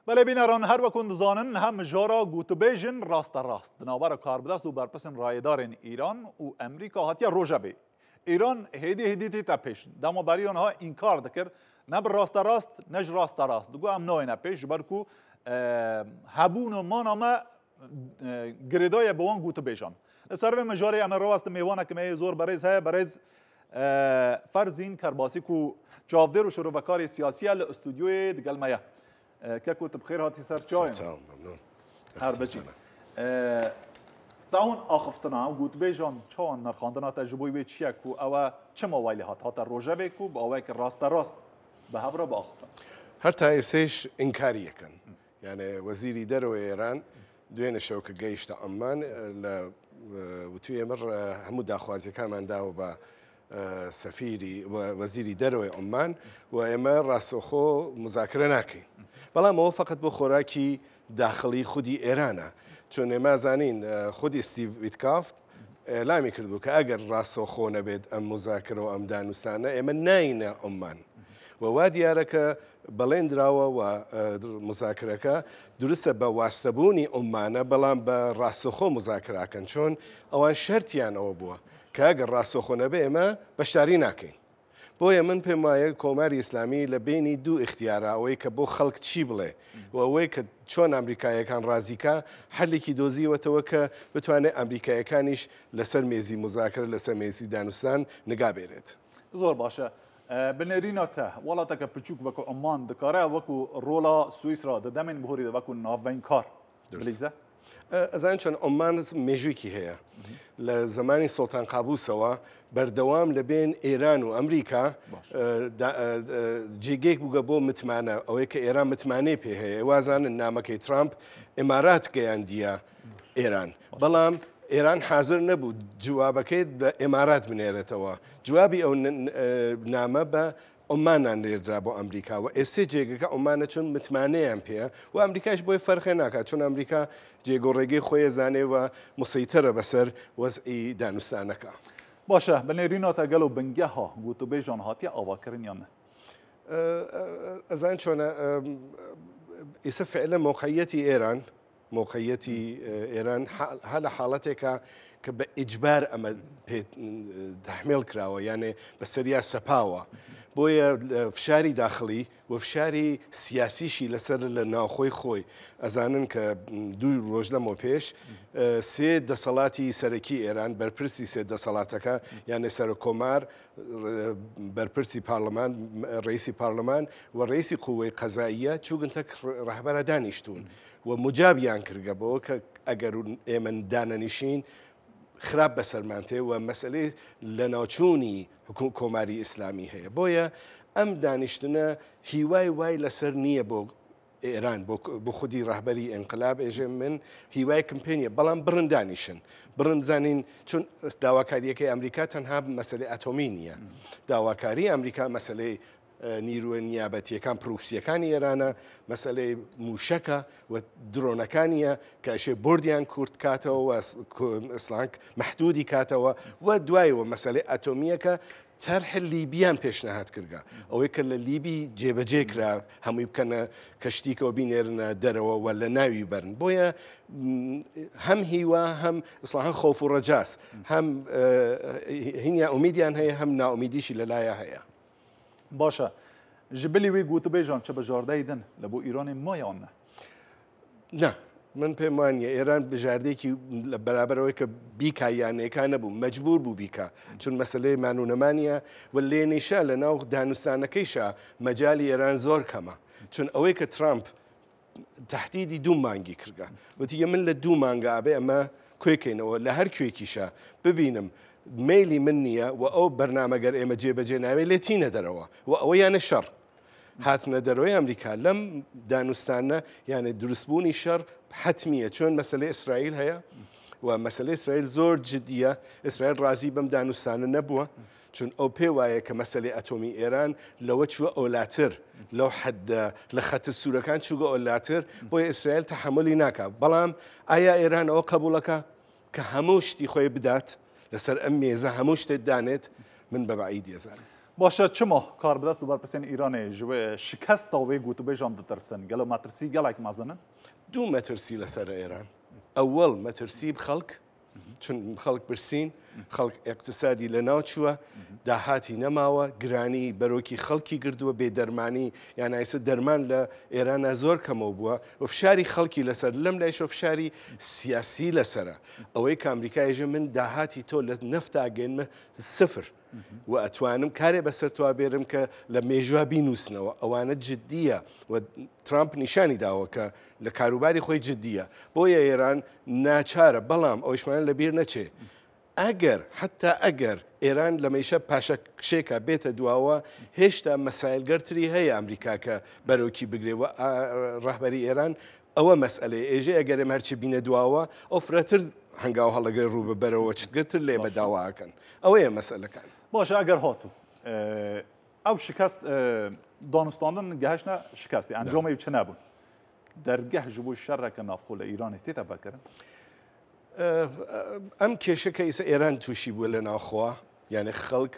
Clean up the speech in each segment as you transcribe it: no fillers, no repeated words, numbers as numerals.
بله بینران هر وکند زانن هم جارا گوتبیجن راست دنابر کاربدست و برپسن رایدارن ایران و امریکا هاتیا روژاوی ایران هدی تا پیش دما بری آنها انکار دکر نه بر راست نج راست دگو ام نه پیش برکو هبون و مانما گریدای بوان گوتبیجان سر مجاری ام راست میوانه که می زور بریز های بریز فرزین کرباسی کو چاودر و شروع وکاری سیاسی ال استودیوی دگل مایه که کت بخیر هاتی سر چایم. سلام ممنون. هر بچی. تاون آخفتنا و گوت بیجان چون نرخاندنا تجربه وی چیه کو او چه موایلی هات روژه بکو با اوی که راست به هفره با آخفتن. حتی ایسش انکاری کن. یعنی وزیری درو ایران دوین شوک گیشت عمان ل و توی مر همو داخوازی که من داو با سفیری و وزیری درو عمان و اما راسخو مذاکره نکن. بلا ما فقط بخوراکی داخلی خودی ایرانه چون ما زنین خودی استیو ویتکاف اعلامی کرد بود که اگر راسخو نبید ام مذاکره و ام دانستانه اما نین عمان و وادیاره که بلند راوه و مذاکره که درسته با واسطبونی عمانه بلام با راسخو مذاکره کن چون آوان شرطیان او بوا که اگر راسخو نبی اما بشتری نکن بۆیە من پێم وایە کۆماری ئیسلامی لە بینی دوو اختیارە ئەوەی کە بۆ خەڵک چی بڵێ و ئەوەی کە چۆن ئەمریکایەکان ڕازیکە هەلێکی دۆزیوەتەوە کە بتوانێت ئەمریکایەکانیش لەسەر مێزی مذاکرە لەسەر مێزی دانوستان نگابێرێت. زۆر باشە. بنێرینەتە وڵاتەکە بچووک وەکو عمان دەکارە وەکو ڕۆڵا سوئیسرا دەدەمێن بهۆری وەکو ناوبین کار بلیزە؟ ئەزان چۆن عمان مێژوویکی هەیە لە زمانی سڵتان قابوسەوە بەردەوام لە بین ئێران و ئەمریکا جێگەیەک بووگە بۆ متمانە ئەوەی کە ئێران متمانەی پێ هەیە وازانن نامەکەی ترامپ ئێمارات گەیاندیە ئێران بەڵام ئێران حاضر نەبوو جوابەکەی بە ئێمارات بنێرێتەوە جوابی ئەو نامە بە عمانان لێرا بۆ ئەمریکا و ئێسێ جێگەکە عمانە چون متمانەیان پێە و ئەمریکاش بۆی فەرخێ ناکات چون ئەمریکا جێگۆڕێگەی خۆی زانێ و مسەیترە بەسەر وەزئی دانوستانەکە. باشە بنێرینەتە گەل و بنگەها گوتوبێژان هاتیە ئاواکردن یان نە؟ ئەزان چۆنە ئێستا فعلا موقعیەتی ئێران موقعیەتی ئێران هەر لە حاڵەتێکە کە بە ئیجبار ئەمە تحمیل کراوە یانێ بەسەریا سەپاوە بۆیە فشاری داخلی و فشاری سیاسیشی لەسەر لە ناوخۆی خۆی ئەزانن کە دوو ڕۆژ لەمەوە پێش سێ دەسەڵاتی سەرەکی ئێران بەرپرسی سێ دەسەڵاتەکە یانێ سەر کۆمار بەرپرسی پارلەمان ڕئیسی پارلەمان و ڕئیسی قووەی قەزاییە چووگنتە ڕەهبەرە دانیشتوون و مجابیان کردگە بەوە کە ئەگەر ئێمە دانەنیشین خراپ بەسەرمانتێ و مەسئلەی لە ناوچوونی کۆماری ئیسلامی هەیە بۆیە ئەم دانیشتنە هیوای وای لەسەر نییە بۆ ئێران بۆ خودی ڕەهبەری ئینقلاب ئێژێ من هیوای کمپێنیە بەڵام بڕن دانیشن بڕن زانین چون داواکاریەکەی ئەمریکا تەنها مەسئلەی ئەتۆمی نییە داواکاری ئەمریکا مەسئلەی نیروە نیابەتیەکان پرۆکسیەکانی ئێرانە مەسئلەی موشەکە و درۆنەکانیە کەشێ بردیان کورت کاتەوە و ئەسڵانک مەحدودی کاتەوە و دوایەوە مەسئلەی ئەتۆمیەکە تەرح لیبیان پێشنەهات کردگە ئەوەی کە لە لیبی جێبەجێکرا هەمووی بکەنە کەشتیکەوە بینێرنە دەرەوە و لە ناوی بەرن بۆیە هەم هیوا هەم ئسڵان خۆف و ڕەجاس هەم هینیا ئومیدیان هەیە هەم ناومیدیشی لەلایە هەیە. باشە ژبلی وی گوتبێژان چه بەژاردەیدن لە بۆ ئیرانی مایان نە؟ نه من پێم وانە ئێران بژاردێکی بەرابەرەوەی کە بیکە یانەکان نەبوو مەجبور بوو بیکە چون مەسلەی مانوونەمانە و لێنیشە لە ناو دانوستانەکەیشە مەجای ئێران زۆر کەمە چون ئەوەی کە ترامپ تهدیدی دوو مانگی کردگە وتیگە من لە دوو مانگە ئابێ ئەمە کوێکەینەوە لە هەر کوێکیشە ببینم مەیلی من نییە و ئەو بەرنامەگەر ئێمە جێبەجێ ناوێت لێتینە دەرەوە و ئەوە یانە شەڕ هاتنە دەرەوەی ئەمریکا لەم دانوستانە یانە دروستبوونی شەڕ حتمیە چۆن مەسلەی ئیسرائیل هەیە و مەسلەی ئیسرائیل زۆر جدیە ئیسرائیل ڕازی بەم دانوستانە نەبووە چون ئەو پێ وایە کە مەسلەی ئەتۆمی ئێران لەوە چووە ئەولاتر لەو حەدە لە خەتە سوورەکان چووگە ئەولاتر بۆیە ئیسرائیل تەحملی ناکات بەڵام ئایا ئێران ئەوە قبوڵەکە کە هەموو شتی خۆی بدات لەسەر ئەم مێزە هەموو شتێک دانێت من بە بەعید ێزانم. باشه چما کار بدست و برپسین ایران جو شکست و گوتوبیجان دترسن گلو ماترسی گلک مازنن دوو مەترسی لەسەر ئێران ئەوەڵ مەترسی خەڵک چون خەڵک برسین خەڵک اقتصادی لە ناو چووە داهاتی نەماوە گرانی بەرۆکی خەڵکی گردووە بێ دەرمانی یان ئایسە دەرمان لە ئێرانە زۆر کەمەوە بووە و فشاری خەڵکی لەسەر لەم لایشۆ فشاری سیاسی لەسەرە ئەوەی کە ئەمریکایژە من داهاتی تۆ لە نەفتا گەنمە سفر و ئەتوانم کارێ بەسەر توا بێرم کە لە مێژوا بینووسنەوە ئەوانە جددیە و ترامپ نیشانی داوە کە لە کاروباری خۆی جددیە بۆیە ئێران ناچارە بەڵام ئەوشمان لەبیر نەچێ ئەگەر حتا ئەگەر ئێران لە مەیشە پاشە کشێکە بێتە دواوە هێشتا مەسایلگەرتری هەیە ئەمریکا کە بەرەوکی بگرێەوە ڕاهبەری ئێران ئەوە مەسئلەیە ئێژێ ئەگەرێ هەرچی بینە دواوە ئەو فرەتر هەنگاو هەڵەگەر ڕوو بەرەوە چتگرتر لێ بە داواکەن ئەوەیە مەسئلەکان باشه ئەگەر هاتوو ئەو شکست دانوستاندن گەهشتە شکستی ئەنجامی چ نەبوون دەرگەه ji بۆ شەڕێکە نافخۆ لە ئیرانی تێتە بەکردن ئەم کێشەکە ئیسە ئێران تووشی بووە لە ناوخوا یعنی خەڵک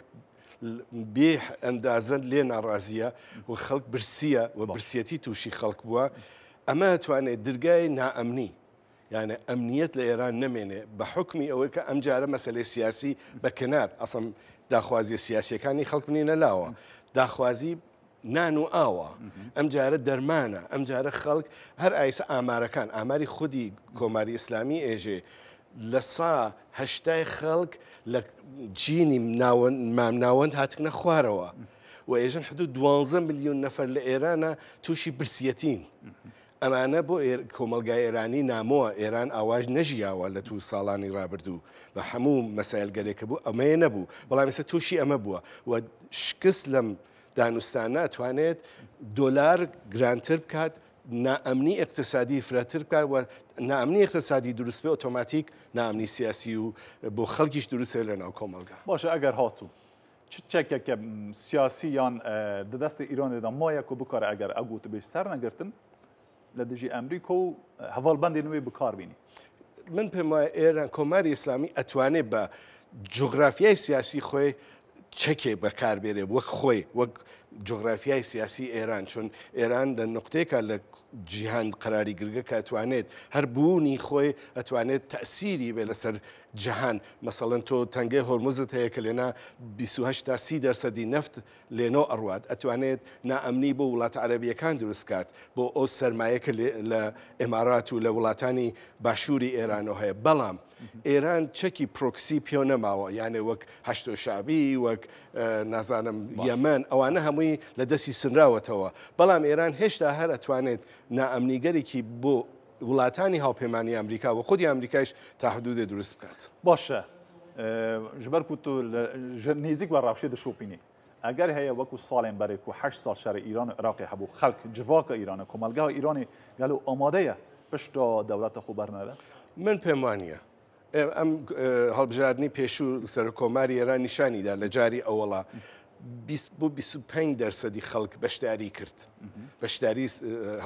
بێ ئەندازن لێ ناڕازیە و خەڵک برسیە و برسیەتی تووشی خەڵک بووە ئەمە توانێت دەرگای نائەمنی یعنی ئەمنیەت لە ئێران نەمێنێ بە حکمی ئەوەی کە ئەم جارە مەسەلەی سیاسی بەکنار ئەسم داخوازیە سیاسیەکانی خەڵک بنینە لاوە داخوازی نان و ئاوە ئەم جارە دەرمانە ئەم جارە خەڵک هەر ئایسە ئامارەکان ئاماری خودی کۆماری ئیسلامی ئێژێ لە هەشتای خەڵک لە جینی مامناوەند هاتنە خوارەوە و ئێژن حدود 12 میلیۆن نەفەر لە ئێرانە تووشی برسیەتین ئەمانە بۆ کۆمەلگای ئێرانی نامۆوە ئێران ئاواژ نەژیاوە لە تو ساڵانی ڕابردوو بە هەموو مەسایلگەرێکە بوو ئەمەیە نەبوو بەڵام ئێستا تووشی ئەمە بووە و شکست لەم دانوستانە توانێت دۆلار گرانتر بکات نائەمنی اقتصادی فراتر بکات و نائەمنی اقتصادی دروست بێ ئۆتۆماتیک نائەمنی سیاسی و بۆ خەڵکیش دروستێ لەناو کۆمەلگا باشه ئەگەر هاتوو چ چەکێکە سیاسی یان دەدەستی ئیرانێدا مایەک و بکارە ئەگەر ئەگوتە بێش سەر نەگرتن لە دژی ئەمریکا و هەواڵبەندی نوێ بکاربینی من پێم وایە ئێران کۆماری ئیسلامی ئەتوانێت بە جغرافیای سیاسی خۆی چەکێ بەکاربێرێ وەک خۆی وەک جغرافیای سیاسی ئێران چون ئێران لە نقطەیەکە لە جیهان قراری گرگە کە ئەتوانێت هەر بوونی خۆی ئەتوانێت تەسیری بێ لەسەر جەهان مەسەڵەن تۆ تەنگەی هۆرموزت هەیە کە لێنا 28 تا 30% نەفت لێنەوە ئەڕوات ئەتوانێت نائەمنی بۆ وڵاتە عەرەبیەکان دروستکات بۆ ئەو سەرمایەکە لە ئێمارات و لە وڵاتانی باشووری ئێرانەوە هەیە بەڵام ئێران چەکی پرۆکسی پێ نەماوە یانێ وەک هەشتۆ شعبی وەک نازانم یەمەن ئەوانە هەمووی لە دەستی سنراوەتەوە بەڵام ئێران هێشتا هەر ئەتوانێت نائەمنیگەرێکی بۆ وڵاتانی هاوپەیمانی ئەمریکا و خودی ئەمریکایش تا حدودێ دروست بکات باشه ji ber ku tu nêzik ve rewşê dişopînî eger heye wekû salên berê ku 8 sal şerê İran û Iraqê hebû xelk civaka İranê komelgeha İranê gelo amade ye pişta dewleta xwe bernede من پێم وانە ئەم هەڵبژاردننی پێشوو سەر کۆماری ئێران نیشانیدا لە جاری ئەوەڵا بۆ 25% خەڵک بەشداری کرد بەشداری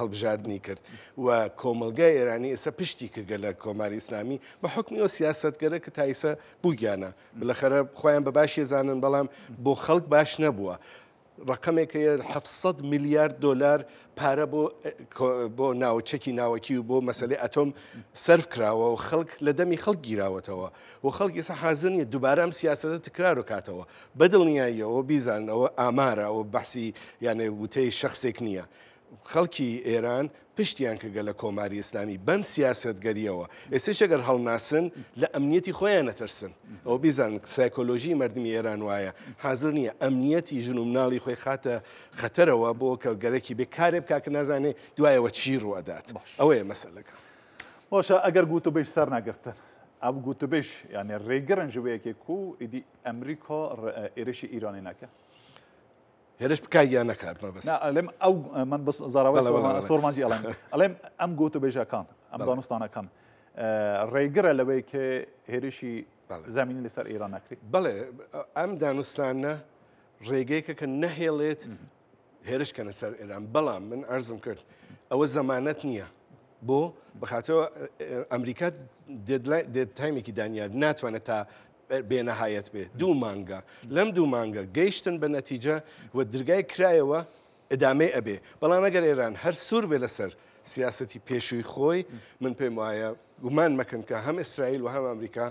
هەڵبژاردننی کرد و کۆمەلگای ئێرانی ئێستا پشتی کردگە لە کۆماری ئیسلامی بە حکمی ئەو سیاستگەرە کە تایسە بووگیانە بلەخەرە خۆیان بە باشی زانن بەڵام بۆ خەڵک باش نەبووە ڕقمێکە 700 میلیارد دلار پارە بۆ ناوچەکی ناوەکی و بۆ مەسلەی ئەتۆم سرف کراوە و خەڵک لە دەمی خەڵک گیراوەتەوە و خەڵک ئێستا حازر نیە دووبارە ئەم سیاسەتە تکرار و کاتەوە بەدڵنیاییەوە بیزانەوە ئامارە و بەحسی یانێ وتەی شخصێک نییە خەڵکی ئێران پشتیان کردگە لە کۆماری ئیسلامی بەم سیاسەتگەریەوە ئێستش ئەگەر هەڵناسن لە ئەمنیەتی خۆیان نەترسن ئەو بیزان سایکۆلۆژی مردمی ئێران وایە حازر نییە ئەمنیەتی ژن و مناڵی خۆی خاتە خەتەرەوە بۆ کە گەرەکی بێ کارێ بکا کە نازانێ دوایەوە چی ڕوەدات ئەوەیە مەسەلەکە باشه ئەگەر گوتو بێش سەر نەگرتن ئەو گوتو بێش یعنی ڕێگەرن ji wêyekê ku êdî ئەمریکا êrişî ئیرانê neke هێرش بکایان نەکات مەبەست ئەلێم ئەو من بەس زاراوە سۆرمانجی ئەڵێم ئەڵێم ئەم گوتو بێژەکان ئەم دانوستانەکان ڕێگرە لەوەی کە هێرشی زمینی لەسەر ئێران نەکرێت بەڵێ ئەم دانوستانە ڕێگەیەکە کە نەهێڵێت هێرشکەنە سەر ئێران بەڵام من ئەرزم کرد ئەوە زەمانەت نییە بۆ بەخاتەوە ئەمریکا دێت تایمێکی دانیار ناتوانێت تا بێنەهایەت بێت دوو مانگە لەم دوو مانگە گەیشتن بە نەتیجە و دەرگای کرایەوە ئەدامەی ئەبێ بەڵام ئەگەر ئێران هەر سوور بێ لەسەر سیاسەتی پێشووی خۆی من پێم وایە گومان مەکەن کە هەم ئیسرائیل و هەم ئەمریکا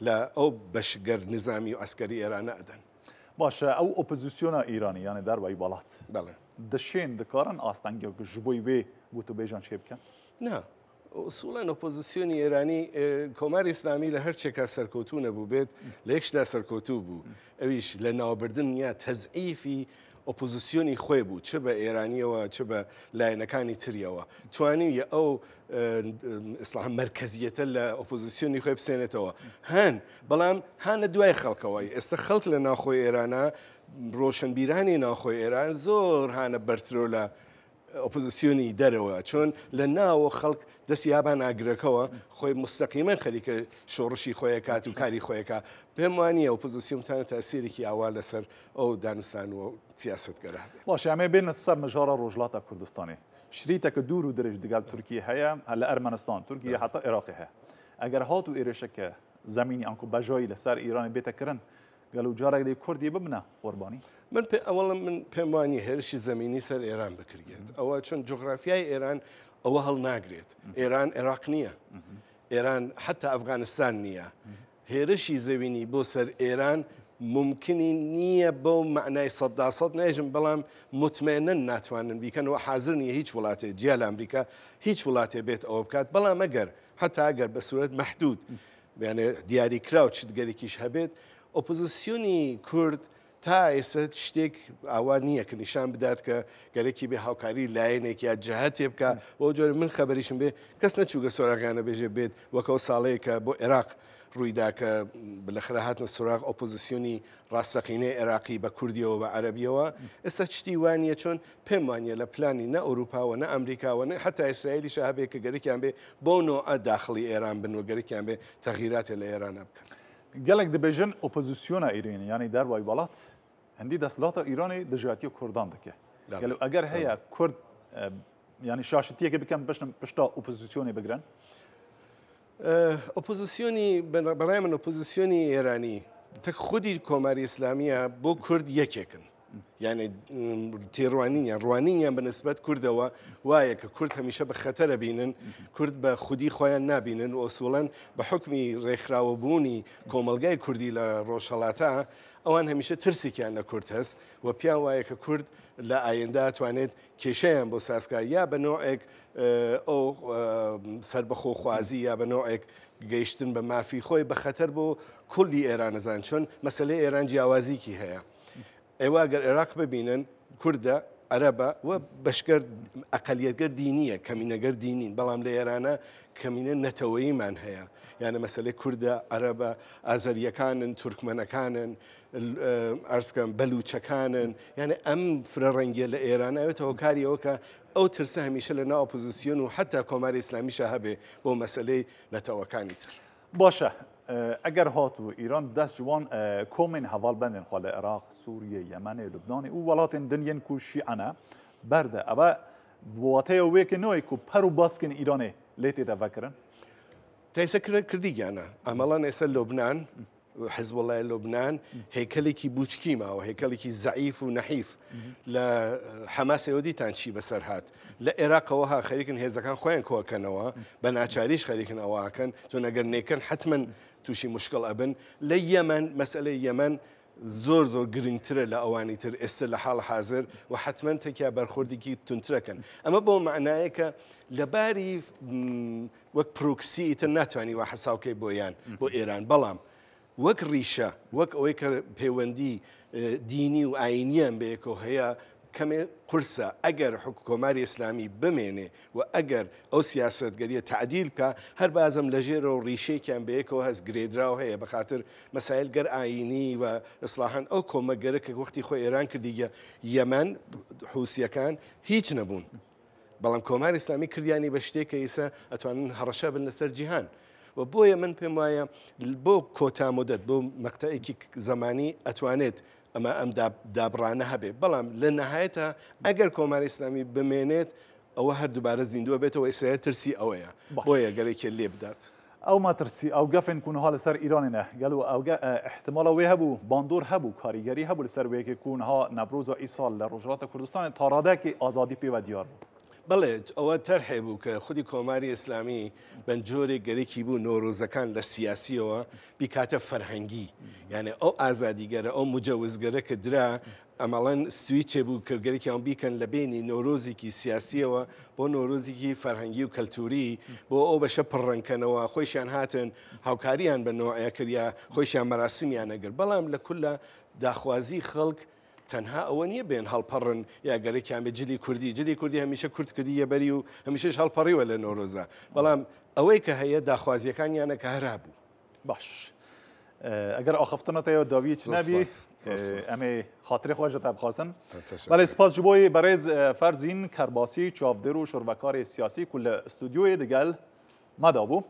لە ئەو بەشگەر نظامی و ئەسکەری ئێرانە ئەدەن باشە ئەو ئۆپۆزیسیۆنە ئیرانی یانێ دەربای وڵات بەڵێ دەشێن دەکارن ئاستەنگێک ji بۆی wê گوتوبێژان چێ بکەن نا ئوسوڵەن ئۆپۆزیسیۆنی ئێرانی کۆماری ئیسلامی لە هەر چێکا سەرکەوتوو نەبوو بێت لە یەکشدا سەرکەوتوو بوو ئەویش لە ناوبردن یا تەزعیفی ئۆپۆزیسیۆنی خۆی بوو چ بە ئێرانیەوە چ بە لایەنەکانی تریەوە توانین ئەو ئیسلاح مرکزیەتە لە ئۆپۆزیسیۆنی خۆی بسێنێتەوە هەن بەڵام هانە دوای خەڵکەوەی ئێستا خەڵک لە ناوخۆی ئێرانە ڕۆشنبیرانی ناوخۆی ئێران زۆر هانە بەرترۆ لە ئۆپۆزیسیۆنی دەرەوە چۆن لە ناوە خەڵک دەستی یابان ئاگرەکەەوە خۆی مستەقیمەن خەریکە شۆڕشی خۆیە کات و کاری خۆیەکە پێم وانە ئۆپۆزیسیۆنتانە تاسیرێکی ئاوا لەسەر ئەو دانوستان و سیاستگەرە باش ئەمێ بێنە سەر مژارە ڕۆژڵاتە کوردستانی شریتێکە دوور و درێژ دەگەل تورکی هەیە لە ئەرمەنستان تورکیە حتا عێراقی هەیە ئەگەر هات و ئێرێشەکە زمینی ئەنکو بەژایی لەسەر ئیرانی بێتەکردن گەل و جارێک دەی کوردی ببنە قوربانی من ئەوڵم من پێم وانی هێرشی زمینی سەر ئێران بکرێت ئەوە چۆن جغرافیای ئێران ئەوە هەڵ ناگرێت ئێران عێراق نییە ئێران حتا ئەفغانستان نییە هێرشی زەوینی بۆ سەر ئێران ممکنی نییە بۆ معنای 100% نێژم بەڵام مطمئنن ناتوانن بیکەن و حاضر نییە هیچ وڵاتێ جیا لە ئەمریکا هیچ وڵاتێ بێت ئەوە بکات بەڵام ئەگەر حتا ئەگەر بە سوورەت مەحدود یانێ دیاریکرا و چتگەرێکیش هەبێت ئۆپۆزیسیۆنی کورد تا ئێستا شتێک ئاوا نییە کە نیشان بدات کە گەرەکی بێ هاوکاری لایەنێک یا جەهەتێ بکە بۆ جۆرە من خەبەریشم بێ کەس نەچووگە سۆراگانە بێژێ بێت وەکەو ساڵەیە کە بۆ عێراق ڕوویدا کە بەلەخرا هاتنە سوراغ ئۆپۆزیسیۆنی ڕاستەقینەی عێراقی بە کوردیەوە بە عەرەبیەوە ئێستا شتی وانە چۆن پێم وانە لە پلانی نە ئەوروپاوە نە ئەمریکاوە نە حتا ئیسرائیلیش هەبێ کە گەرەکیان بێ بۆ نۆعە داخڵی ئێران بن و گەرەکیان بێ تەغییراتێ لە ئێرانە بکەن gelek dibêjin opozîsyona Îranî yanî derway welat hindî desthilata Îranê di jihatiya Kurdan dike. Gelo eger heye Kurd yanî şaşitiyekê bikin pişta opozîsyonê bigirin? ئۆپۆزیسیۆنی بەڕای من ئۆپۆزیسیۆنی ئێرانی تەک خودی کۆماری ئیسلامیە بۆ کورد یەکێکن یعنی تێڕوانینیان ڕوانینیان بەنسبەت کوردەوە وایە کە کورد هەمیشە بە خەتەرە بینن کورد بە خودی خۆیان نابینن و ئۆسوڵەن بە حکمی ڕێکخراوەبوونی کۆمەلگای کوردی لە ڕۆژهەڵاتە ئەوان هەمیشە ترسێکیان لە کورد هەست و پیان وایە کە کورد لە ئایندا توانێت کێشەیان بۆ ساسکە یا بە نوعێک ئەو سربەخۆخوازی یا بە نوعێک گەیشتن بە مافی خۆی بە خەتەر بۆ کوردی ئێرانەزان چۆن مەسلەی ئێران جیاوازیکی هەیە ئێوە گەر عێراق ببینن کووردە عەرەبە و بەشگەر ئەقەلیەتگەر دینیە کەمینەگەر دینین بەڵام لە ئێرانە کەمینە نەتەوەییمان هەیە یانە مەسلەی کووردە عەرەبە ئازەریەکانن تورکمەنەکانن ئەرزکەم بەلوچەکانن یعنی ئەم فرەڕەنگیە لە ئێرانە ئەوێتەوە کاریەوە کە ئەو ترسە هەمیشە لە ناو ئۆپۆزیسیۆن و حتا کۆماری ئیسلامیشە هەبێ بۆ مەسلەی نەتەوەکانی تر باشە ئەگەر هات و ئیران دەست جوان کۆمên hevalbendên xwe li Iraq, Sûriye, Yemenê, Lubnanê û welatên dinyên ku şîane berde ev wateya wêkê nayê ku per û baskên Îranê lê tê de vekirin تایسە کردیگیانە ئەمەڵان ئێستا لۆبنان حزب الله لۆبنان هێکەلێکی بوچکی ماوە هێکەلێکی زەعیف و نەحیف لە حەماسەوە دیتان چی بەسەر هات لە عێراقەوەها خەریکن هێزەکان خۆیان کۆکەنەوە بە ناچاریش خەریکن ئەوواکەن چۆن ئەگەر نێکن حتمما تووشی مشکل ئەبن لە یەمەن مەسئلەی یەمەن زۆر زۆر گرنگترە لە ئەوانی تر ئێستا لە حاڵ حاضر و حتمما تێکیا بەرخوردێکی تونترەکەن ئەمە بۆ معنایە کە لەباری وەک پرۆکسی تر ناتوانانی وە حەساوکەی بۆیان بۆ ئێران بەڵام وەک ڕیشە وەک ئەوەی کە پەیوەندی دینی و ئاینیان بەیەکەوە هەیە کەمێ قورسە ئەگەر کۆماری ئیسلامی بمێنێ و ئەگەر ئەو سیاسەتگەریە تعدیل بکە هەر بازم لە ژێرە و ڕیشێکیان بەیەکەوە هەست گرێدراوە هەیە بەخاتر مەسایل گەر ئاینی و ئیسلاحان ئەو کۆمەگەرە کە وەختی خۆی ئێران کردیگە یەمەن حوسیەکان هیچ نەبوون بەڵام کۆماری ئیسلامی کردیانی بە شتێکە ئیسا ئەتوانن هەڕەشە بن لەسەر جیهان و بۆیە من پێم وایە بۆ کۆتامودەت بۆ مەقتەیەکی زەمانی ئەتوانێت ئەمە ئەم دابڕانە هەبێ بەڵام لە نەهایەتە ئەگەر کۆماری ئیسلامی بمێنێت ئەوە هەر دووبارە زیندووە بێتەوە ئیسرائیل ترسی ئەوەیە بۆیە گەرێکی لێ بدات او مترسی او گفن کون حال سر ایران نه گلو او احتمال وی هبو باندور هبو کاریگری هبو لسر وی که کون ها نبروز ای سال لروجرات کردستان تاراده که آزادی پی و دیار بود بله ئەوە تەرحێ بوو کە خودی کۆماری ئیسلامی بەنجۆرێک گەرەکی بوو نۆرۆزەکان لە سیاسیەوە بیکاتە فەرهەنگی یعنی ئەو ئازادیگەرە ئەو مجەوزگەرە کە درا ئەمەڵەن سویچێ بوو کە گەرەکیان بیکەن لە بینی نۆرۆزێکی سیاسیەوە بۆ نۆرۆزێکی فەرهەنگی و کەلتوری بۆ ئەو بەشە پڕڕەنکەنەوە خۆیشیان هاتن هاوکاریان بە نۆعەیە کردیا خۆیشیان مەراسمیان نەگرت بەڵام لە کولە داخوازی خەڵک تەنها ئەوە نییە بێن هەڵپەڕن یا گەرەکیان بێ جلی کوردی هەمیشە کورد کردی یەبەری و هەمیشەش هەڵپەڕیوە لە نۆرۆزە بەڵام ئەوەی کە هەیە داخوازیەکانیانە کە هەرا بوو باش اگر آخفتنات داوی چ نبی امی خاطر خواهد تب خواستن ولی سپاس جبوی برز فرزین کرباسی چاودر و شربکار سیاسی کل استودیوی دگل مدابو